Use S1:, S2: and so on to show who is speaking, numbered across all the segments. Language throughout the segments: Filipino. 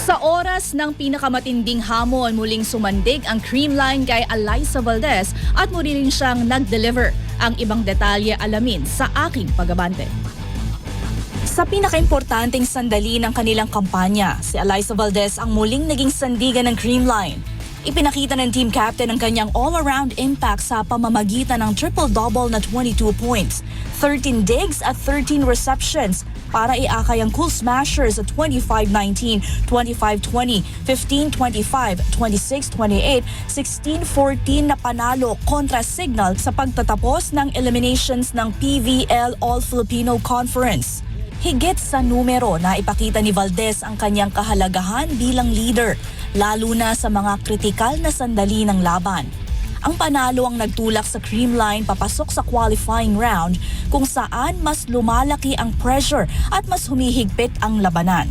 S1: Sa oras ng pinakamatinding hamon, muling sumandig ang Creamline kay Alyssa Valdez at muli rin siyang nag-deliver. Ang ibang detalye alamin sa aking pag-abante. Sa pinakaimportanteng sandali ng kanilang kampanya, si Alyssa Valdez ang muling naging sandigan ng Creamline. Ipinakita ng team captain ang kanyang all-around impact sa pamamagitan ng triple-double na 22 points, 13 digs at 13 receptions para iakay ang Cool Smashers at 25-19, 25-20, 15-25, 26-28, 16-14 na panalo kontra Signal sa pagtatapos ng eliminations ng PVL All-Filipino Conference. Higit sa numero na ipakita ni Valdez ang kanyang kahalagahan bilang leader, lalo na sa mga kritikal na sandali ng laban. Ang panalo ang nagtulak sa Creamline papasok sa qualifying round kung saan mas lumalaki ang pressure at mas humihigpit ang labanan.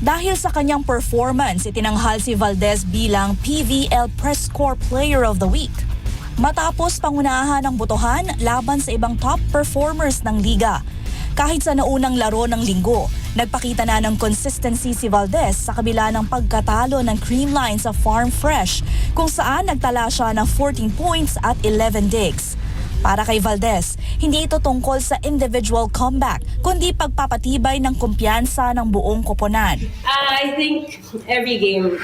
S1: Dahil sa kanyang performance, itinanghal si Valdez bilang PVL Press Corps Player of the Week. Matapos pangunahan ng botohan laban sa ibang top performers ng liga. Kahit sa naunang laro ng linggo, nagpakita na ng consistency si Valdez sa kabila ng pagkatalo ng Creamline sa Farm Fresh, kung saan nagtala siya ng 14 points at 11 digs. Para kay Valdez, hindi ito tungkol sa individual comeback, kundi pagpapatibay ng kumpiyansa ng buong koponan.
S2: I think every game,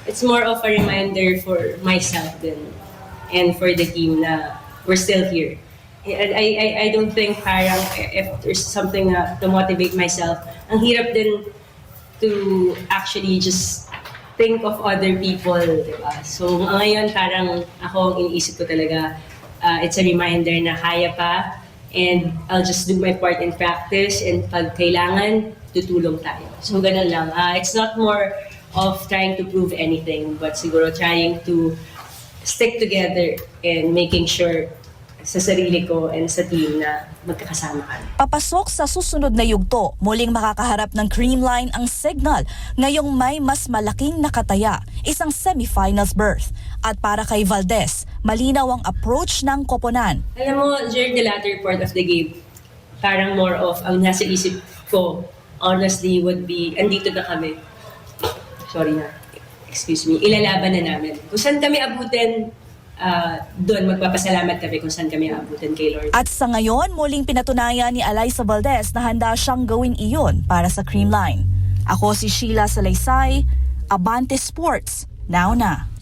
S2: it's more of a reminder for myself din and for the team na we're still here. I don't think parang if there's something to motivate myself, ang hirap din to actually just think of other people, diba? So ngayon parang ako ang iniisip ko talaga, it's a reminder na kaya pa and I'll just do my part in practice and pag kailangan, tutulong tayo. So ganun lang. It's not more of trying to prove anything, but siguro trying to stick together and making sure sa sarili ko and sa team na magkakasama kami.
S1: Papasok sa susunod na yugto, muling makakaharap ng Creamline ang Signal ngayong may mas malaking nakataya, isang semifinals berth. At para kay Valdez, malinaw ang approach ng koponan.
S2: Alam mo, during the latter part of the game, parang more of ang nasa isip ko, honestly, would be, andito na kami. Sorry na. Excuse me. Ilalaban na namin. Kung saan kami abutin, doon magpapasalamat kami kung saan kami abutin kay Lord.
S1: At sa ngayon, muling pinatunayan ni Alyssa Valdez na handa siyang gawin iyon para sa Creamline. Ako si Sheila Salaysay, Abante Sports, now na.